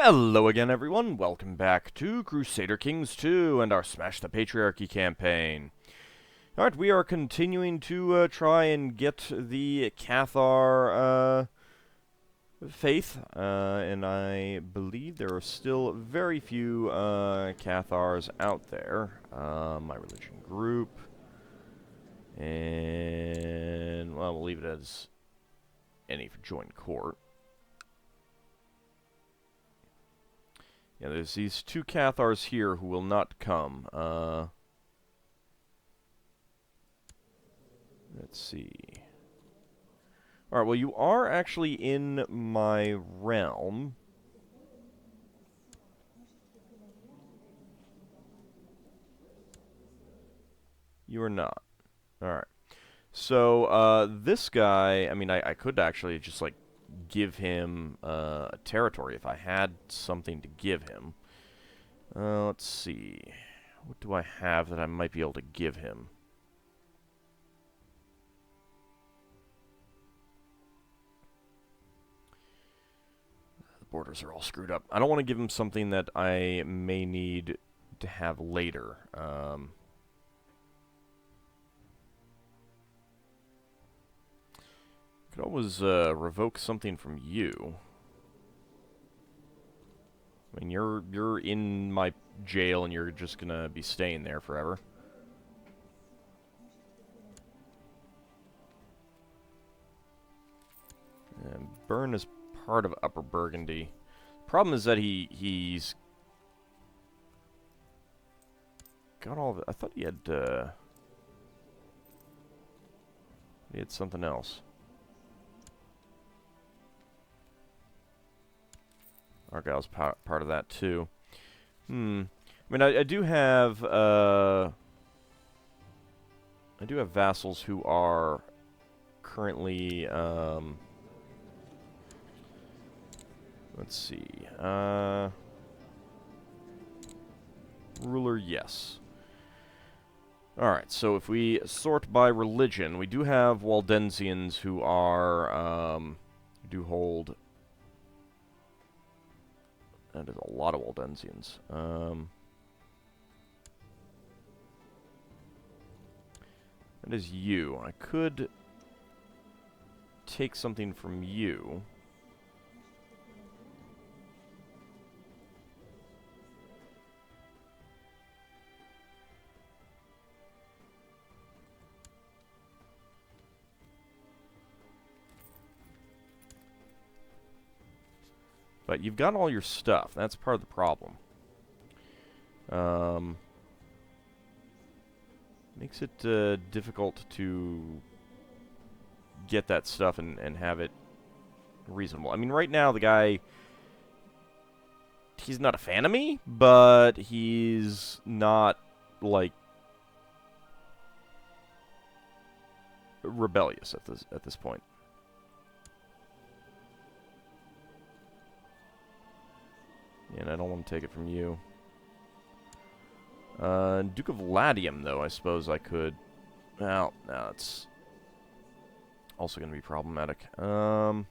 Hello again, everyone. Welcome back to Crusader Kings II and our Smash the Patriarchy campaign. Alright, we are continuing to try and get the Cathar faith, and I believe there are still very few Cathars out there. My religion group, and, well, we'll leave it as any for join court. Yeah, there's these two Cathars here who will not come. Let's see. Alright, well, you are actually in my realm. You are not. Alright. So, this guy, I mean, I could actually just, like, give him a territory if I had something to give him. Let's see. What do I have that I might be able to give him? The borders are all screwed up. I don't want to give him something that I may need to have later. Could always revoke something from you. I mean, you're in my jail and you're just gonna be staying there forever. And Bern is part of Upper Burgundy. Problem is that he's got all of it. I thought he had something else. Argyle's part of that too. I mean, I do have vassals who are currently let's see. Ruler, yes. Alright, so if we sort by religion, we do have Waldensians who are do hold. That is a lot of Waldensians. That is you. I could take something from you. But you've got all your stuff. That's part of the problem. Makes it difficult to get that stuff and have it reasonable. I mean, right now, the guy, he's not a fan of me, but he's not, like, rebellious at this point. And I don't want to take it from you. Duke of Latium, though, I suppose I could. Well, no, it's also going to be problematic. Pretty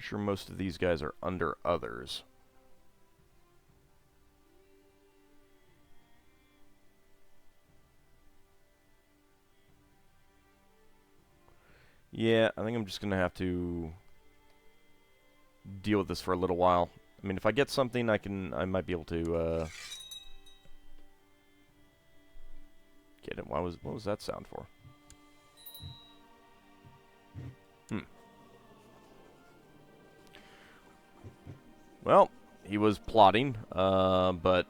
sure most of these guys are under others. Yeah, I think I'm just going to have to deal with this for a little while. I mean, if I get something, I might be able to get it. What was that sound for? Well, he was plotting, but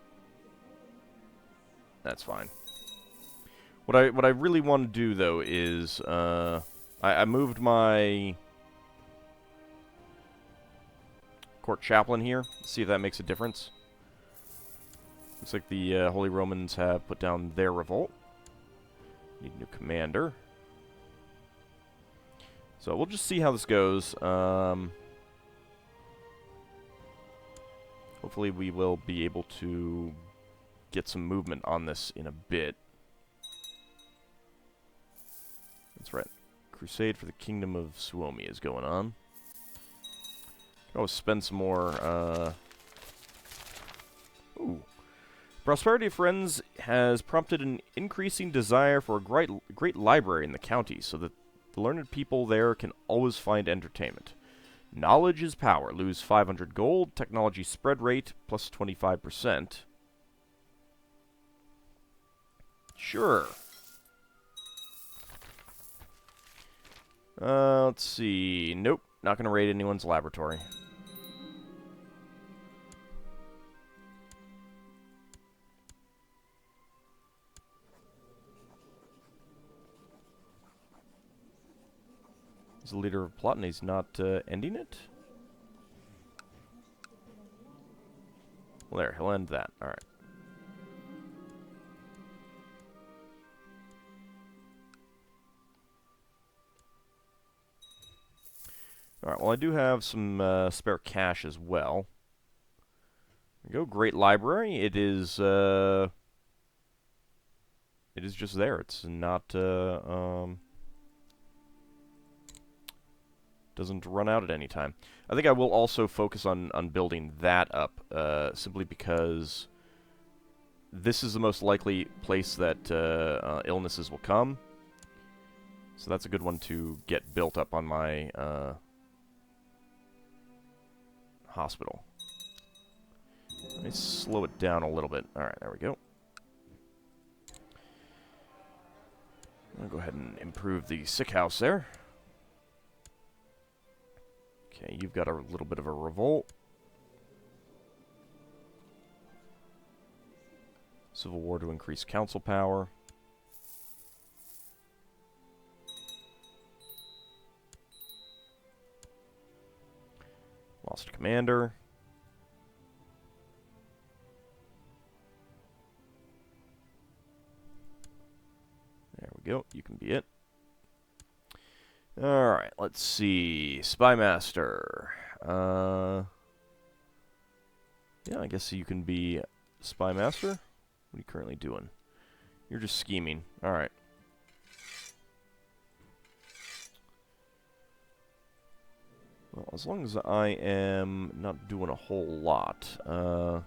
that's fine. What I really want to do, though, is I moved my court chaplain here. See if that makes a difference. Looks like the Holy Romans have put down their revolt. Need a new commander. So we'll just see how this goes. Hopefully we will be able to get some movement on this in a bit. That's right. crusade for the Kingdom of Suomi is going on. Oh, spend some more, Ooh. Prosperity of Friends has prompted an increasing desire for a great library in the county so that the learned people there can always find entertainment. Knowledge is power. Lose 500 gold. Technology spread rate plus 25%. Sure. Let's see. Nope. Not going to raid anyone's laboratory. He's the leader of a plot and he's not ending it? Well, there. He'll end that. Alright. Alright, well I do have some spare cash as well. There we go, great library. It is just there. It's not, doesn't run out at any time. I think I will also focus on building that up, simply because this is the most likely place that illnesses will come. So that's a good one to get built up on my hospital. Let me slow it down a little bit. Alright, there we go. I'll go ahead and improve the sick house there. Okay, you've got a little bit of a revolt. Civil war to increase council power. Lost commander. There we go. You can be it. Alright, let's see. Spymaster. Yeah, I guess you can be Spymaster. What are you currently doing? You're just scheming. Alright. Well, as long as I am not doing a whole lot, I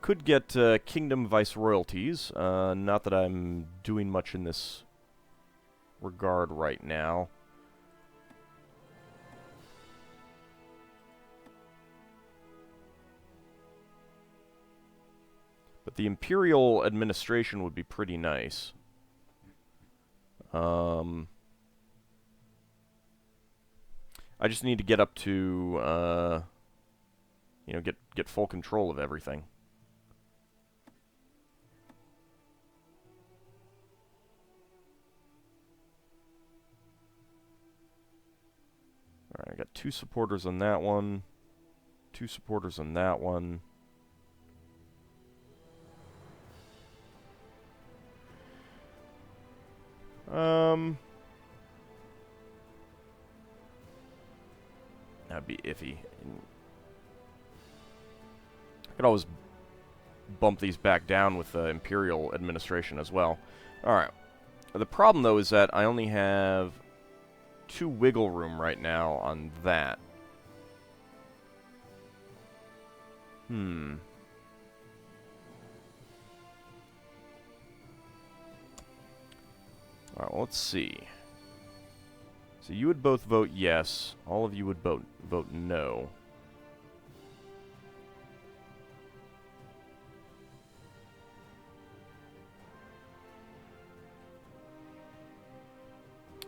could get Kingdom Viceroyalties, not that I'm doing much in this regard right now. But the Imperial administration would be pretty nice. I just need to get up to, you know, get full control of everything. Alright, I got 2 supporters on that one. 2 supporters on that one. That'd be iffy. I could always bump these back down with the Imperial administration as well. Alright. The problem, though, is that I only have 2 wiggle room right now on that. Alright, well, let's see. So you would both vote yes. All of you would vote no.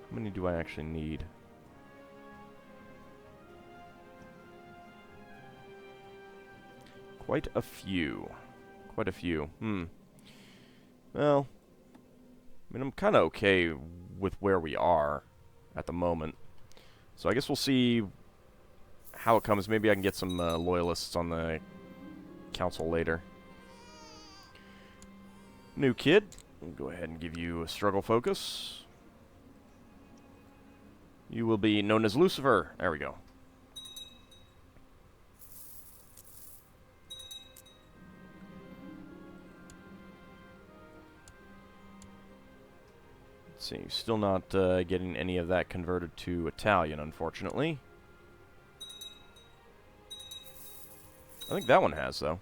How many do I actually need? Quite a few. Quite a few. Well, I mean, I'm kind of okay with where we are at the moment. So I guess we'll see how it comes. Maybe I can get some loyalists on the council later. New kid. We'll go ahead and give you a struggle focus. You will be known as Lucifer. There we go. see, still not getting any of that converted to Italian, unfortunately. I think that one has, though.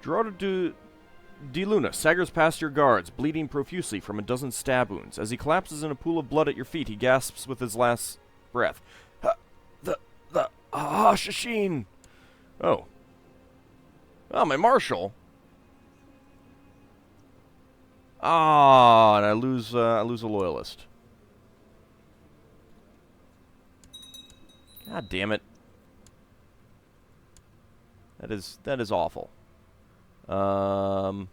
Gerardo Di Luna staggers past your guards, bleeding profusely from a dozen stab wounds. As he collapses in a pool of blood at your feet, he gasps with his last breath. Shashin! Oh. Oh, my marshal! Ah, and I lose a loyalist. God damn it. That is awful. Well,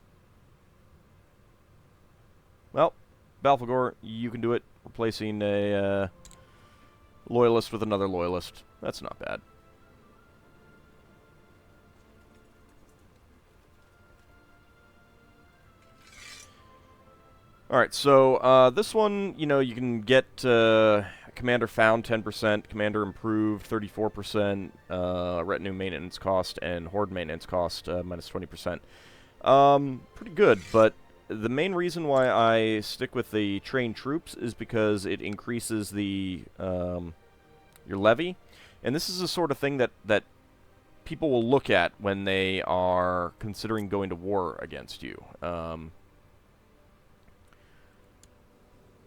Balfagor, you can do it. Replacing a loyalist with another loyalist. That's not bad. Alright, so this one, you know, you can get Commander Found 10%, Commander Improved 34%, Retinue Maintenance Cost, and Horde Maintenance Cost minus 20%. Pretty good, but the main reason why I stick with the trained troops is because it increases the your levy, and this is the sort of thing that people will look at when they are considering going to war against you.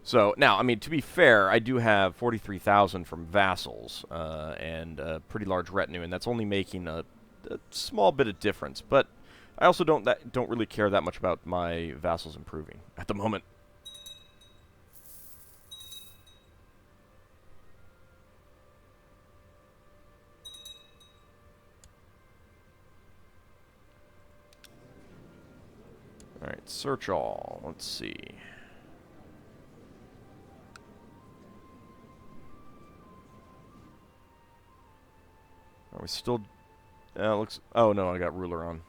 So, now, I mean, to be fair, I do have 43,000 from vassals, and a pretty large retinue, and that's only making a small bit of difference, but I also don't really care that much about my vassals improving at the moment. Alright, search all. Let's see. Are we still... looks... Oh, no, I got ruler on.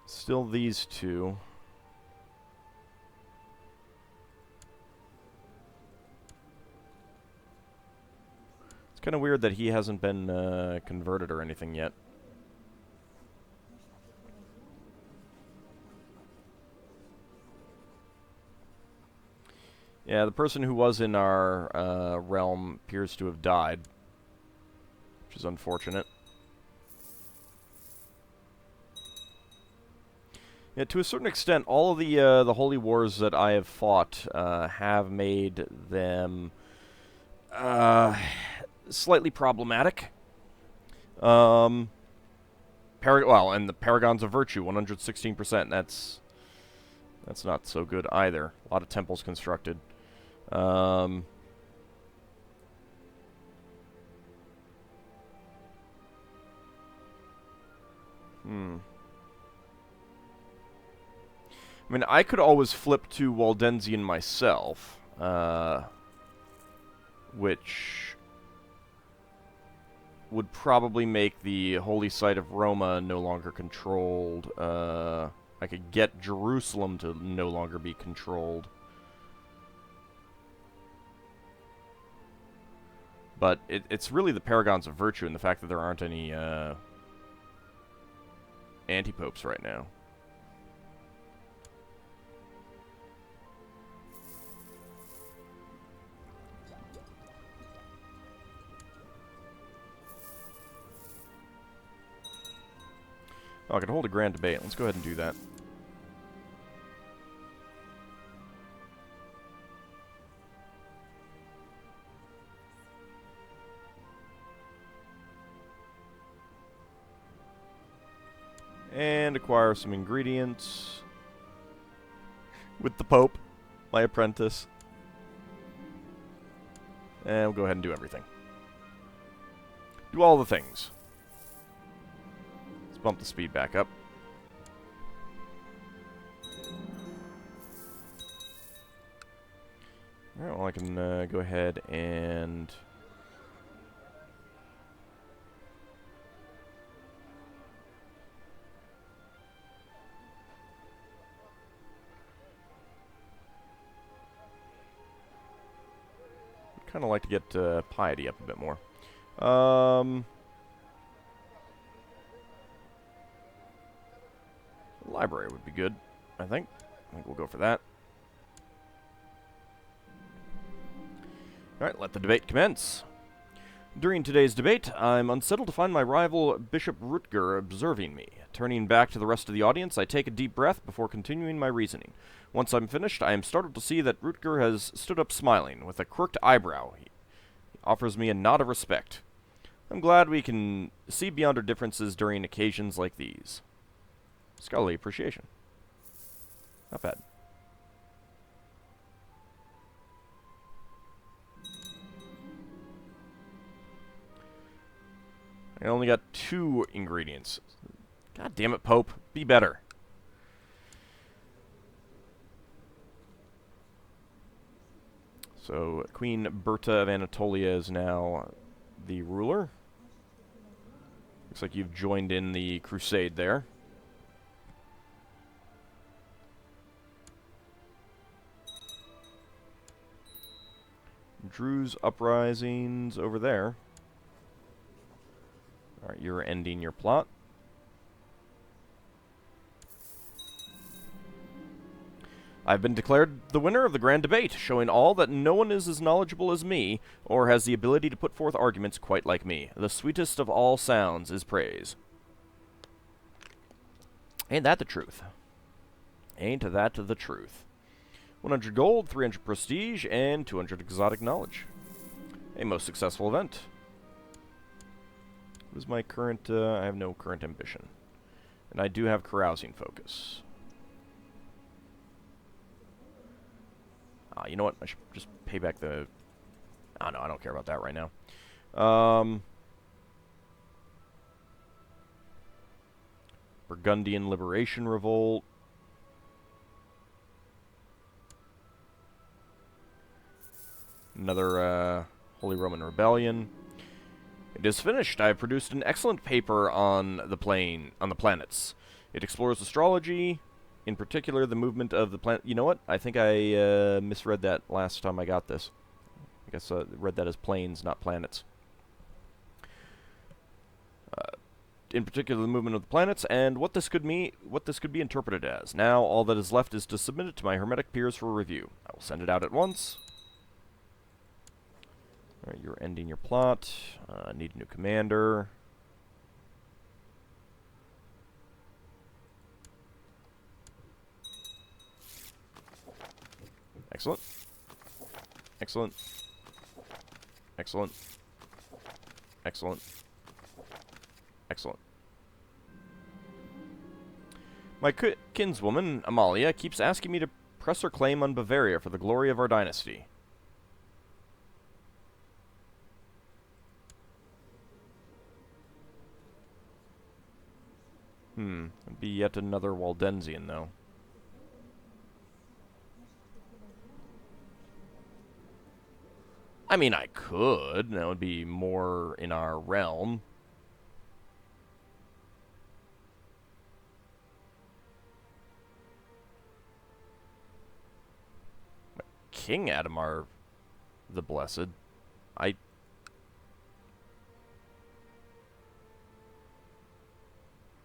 Still these two. It's kind of weird that he hasn't been converted or anything yet. Yeah, the person who was in our realm appears to have died, which is unfortunate. Yeah, to a certain extent, all of the holy wars that I have fought have made them slightly problematic. Well, and the Paragons of Virtue, 116%. That's not so good either. A lot of temples constructed. I mean, I could always flip to Waldensian myself, which would probably make the holy site of Roma no longer controlled. I could get Jerusalem to no longer be controlled. But it's really the Paragons of Virtue and the fact that there aren't any anti-popes right now. Oh, I could hold a grand debate. Let's go ahead and do that. And acquire some ingredients with the Pope, my apprentice. And we'll go ahead and do everything. Do all the things. Let's bump the speed back up. Alright, well I can go ahead and... kind of like to get piety up a bit more. Library would be good, I think. I think we'll go for that. Alright, let the debate commence. During today's debate, I'm unsettled to find my rival, Bishop Rutger, observing me. Turning back to the rest of the audience, I take a deep breath before continuing my reasoning. Once I'm finished, I am startled to see that Rutger has stood up smiling, with a crooked eyebrow. He offers me a nod of respect. I'm glad we can see beyond our differences during occasions like these. Scholarly appreciation. Not bad. I only got 2 ingredients. God damn it, Pope. Be better. So, Queen Berta of Anatolia is now the ruler. Looks like you've joined in the crusade there. Druze uprisings over there. Alright, you're ending your plot. I've been declared the winner of the grand debate, showing all that no one is as knowledgeable as me, or has the ability to put forth arguments quite like me. The sweetest of all sounds is praise. Ain't that the truth? Ain't that the truth? 100 gold, 300 prestige, and 200 exotic knowledge. A most successful event. What is my current, I have no current ambition. And I do have carousing focus. You know what? I should just pay back the... Oh, no, I don't care about that right now. Burgundian Liberation Revolt. Another, Holy Roman Rebellion. It is finished. I have produced an excellent paper on the planets. It explores astrology, in particular the movement of the planet. You know what? I think I misread that last time I got this. I guess I read that as planes, not planets. In particular the movement of the planets, and what this could be interpreted as. Now, all that is left is to submit it to my hermetic peers for review. I will send it out at once. Alright, you're ending your plot. Need a new commander. Excellent. Excellent. Excellent. Excellent. Excellent. My kinswoman, Amalia, keeps asking me to press her claim on Bavaria for the glory of our dynasty. It'd be yet another Waldensian, though. I mean, I could. That would be more in our realm. King Adamar the Blessed.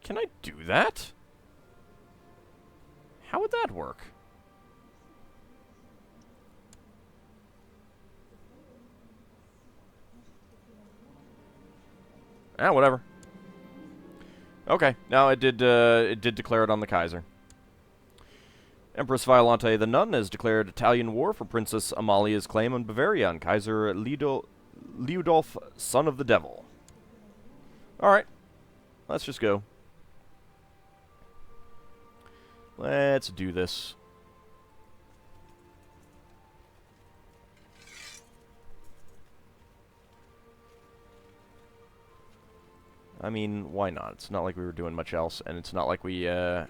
Can I do that? How would that work? Whatever. Okay, now it did declare it on the Kaiser. Empress Violante the Nun has declared Italian war for Princess Amalia's claim on Bavaria on Kaiser Liudolf, son of the devil. Alright, let's just go. Let's do this. I mean, why not? It's not like we were doing much else, and it's not like we had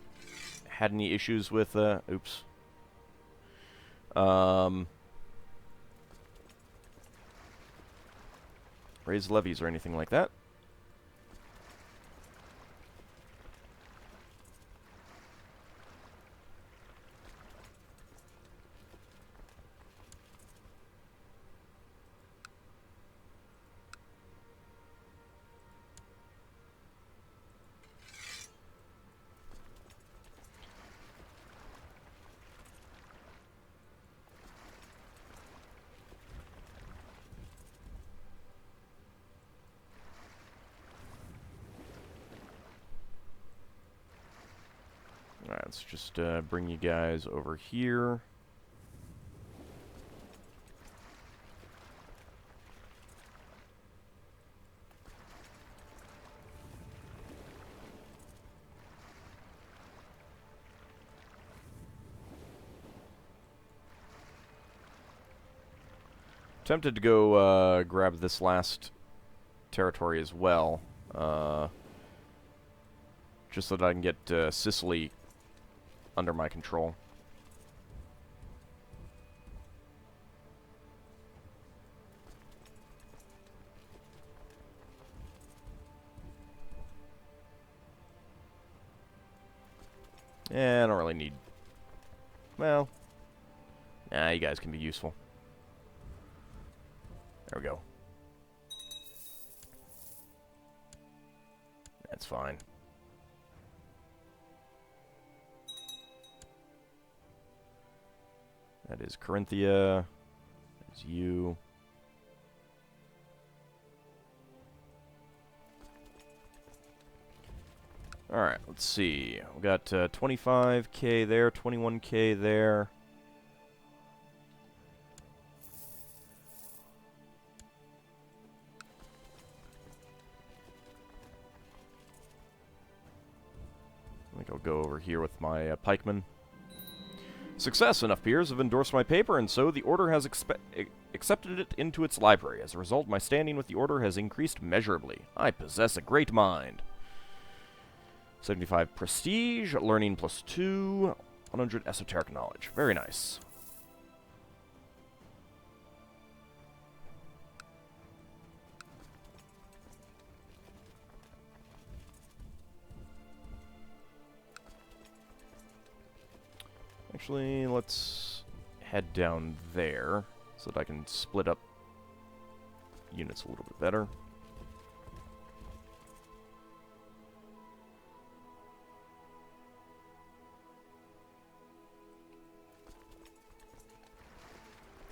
any issues with, oops. Raise levies or anything like that. Alright, let's just bring you guys over here. Tempted to go grab this last territory as well, just so that I can get Sicily under my control. Yeah, I don't really need... Well, nah, you guys can be useful. There we go. That's fine. That is Corinthia. That is you. Alright, let's see. We got 25k there, 21k there. I think I'll go over here with my pikemen. Success! Enough peers have endorsed my paper, and so the Order has accepted it into its library. As a result, my standing with the Order has increased measurably. I possess a great mind. 75 prestige, learning +2, 100 esoteric knowledge. Very nice. Actually, let's head down there so that I can split up units a little bit better.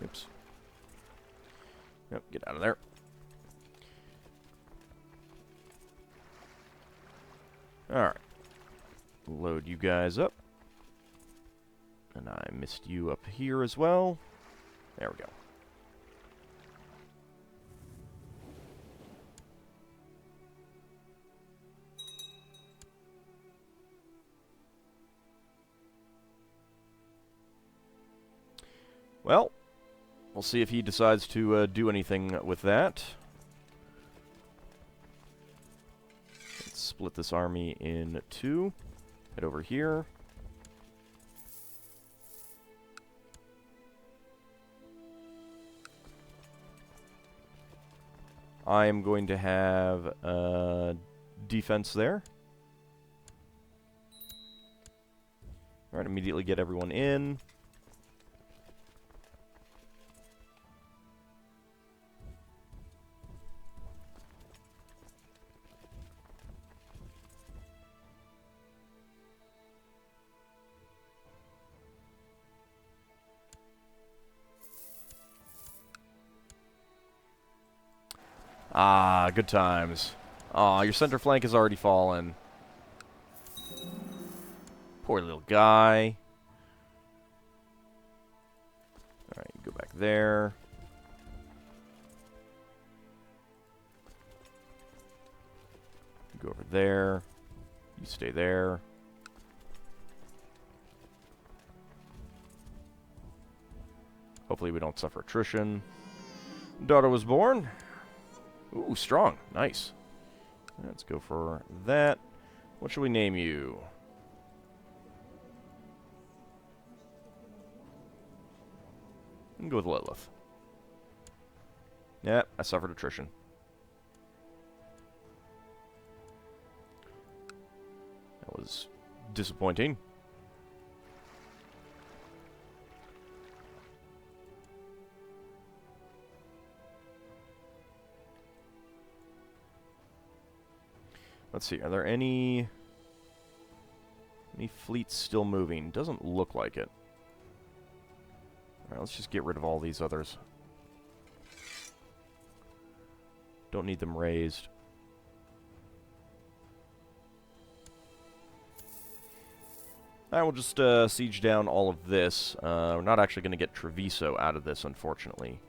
Oops. Yep, get out of there. Alright. Load you guys up. And I missed you up here as well. There we go. Well, we'll see if he decides to do anything with that. Let's split this army in two. Head over here. I am going to have defense there. Alright, immediately get everyone in. Ah, good times. Aw, your center flank has already fallen. Poor little guy. Alright, go back there. Go over there. You stay there. Hopefully we don't suffer attrition. Daughter was born. Ooh, strong. Nice. Let's go for that. What should we name you? And go with Lilith. Yeah, I suffered attrition. That was disappointing. Let's see, are there any fleets still moving? Doesn't look like it. Alright, let's just get rid of all these others. Don't need them raised. Alright, we'll just siege down all of this. We're not actually going to get Treviso out of this, unfortunately.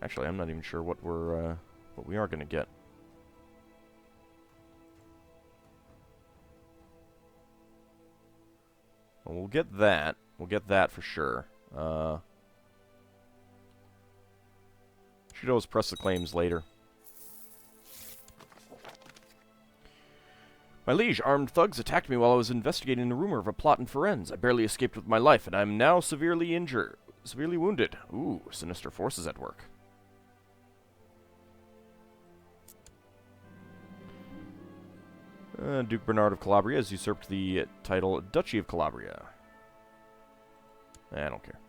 Actually, I'm not even sure what we are going to get. Well, we'll get that. We'll get that for sure. Should always press the claims later. My liege, armed thugs attacked me while I was investigating the rumor of a plot in Firenze. I barely escaped with my life, and I am now severely wounded. Ooh, sinister forces at work. Duke Bernard of Calabria has usurped the title Duchy of Calabria. I don't care.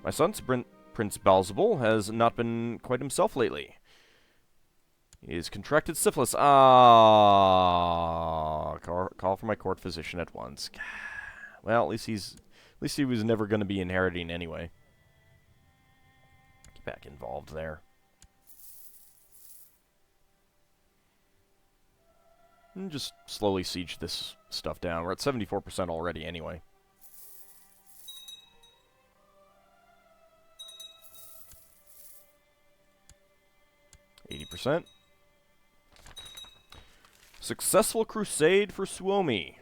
My son, Prince Balzabul, has not been quite himself lately. He has contracted syphilis. Ah, call for my court physician at once. Well, at least he was never going to be inheriting anyway. Get back involved there. And just slowly siege this stuff down. We're at 74% already anyway. %. Successful crusade for Suomi.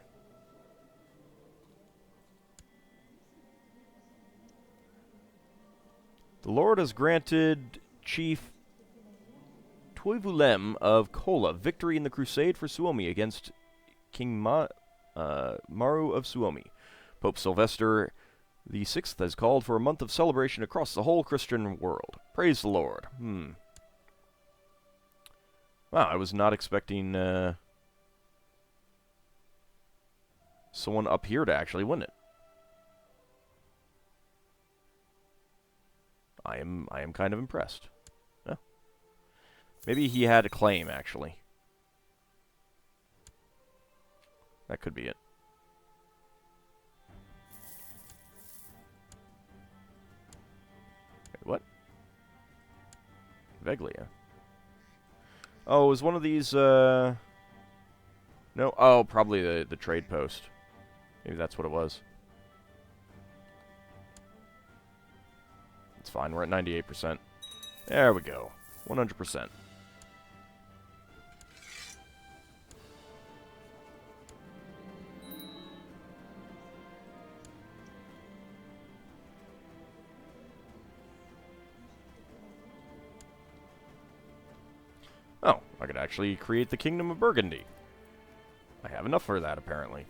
The Lord has granted Chief Toivulem of Kola victory in the crusade for Suomi against King Maru of Suomi. Pope Sylvester VI has called for a month of celebration across the whole Christian world. Praise the Lord. Wow, I was not expecting someone up here to actually win it. I am kind of impressed. Yeah. Maybe he had a claim, actually. That could be it. Wait, what? Veglia. Oh, it was one of these, No? Oh, probably the trade post. Maybe that's what it was. It's fine, we're at 98%. There we go. 100%. Oh, I could actually create the Kingdom of Burgundy. I have enough for that, apparently.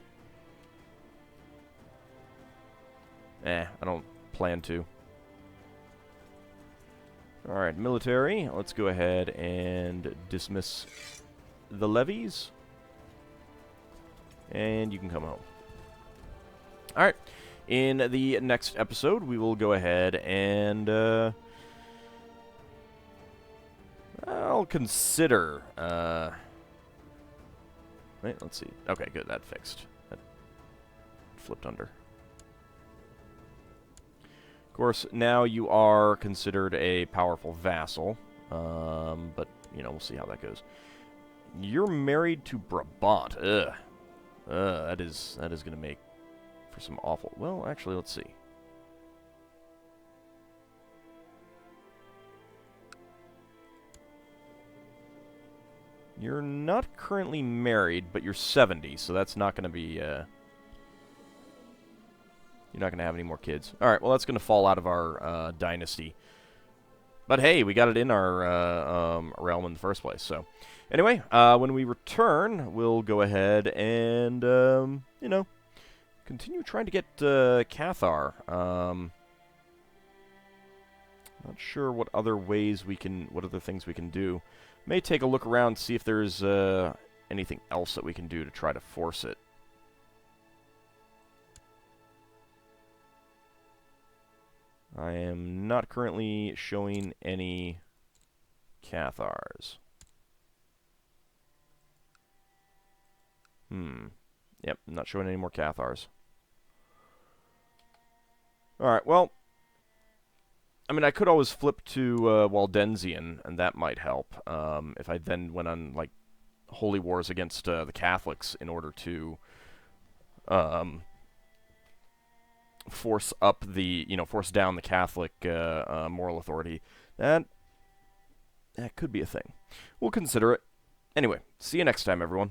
I don't plan to. Alright, military. Let's go ahead and dismiss the levies. And you can come home. Alright, in the next episode, we will go ahead and... I'll consider... Wait, let's see. Okay, good, that fixed. That flipped under. Of course, now you are considered a powerful vassal, but, you know, we'll see how that goes. You're married to Brabant. Ugh. That is going to make for some awful... Well, actually, let's see. You're not currently married, but you're 70, so that's not going to be... You're not going to have any more kids. Alright, well, that's going to fall out of our dynasty. But hey, we got it in our realm in the first place, so... Anyway, when we return, we'll go ahead and, you know, continue trying to get Cathar. Not sure what other ways we can... What other things we can do. May take a look around, see if there's anything else that we can do to try to force it. I am not currently showing any Cathars. Yep, not showing any more Cathars. Alright, well... I mean, I could always flip to Waldensian, and that might help. If I then went on, like, holy wars against the Catholics in order to force down the Catholic moral authority. That could be a thing. We'll consider it. Anyway, see you next time, everyone.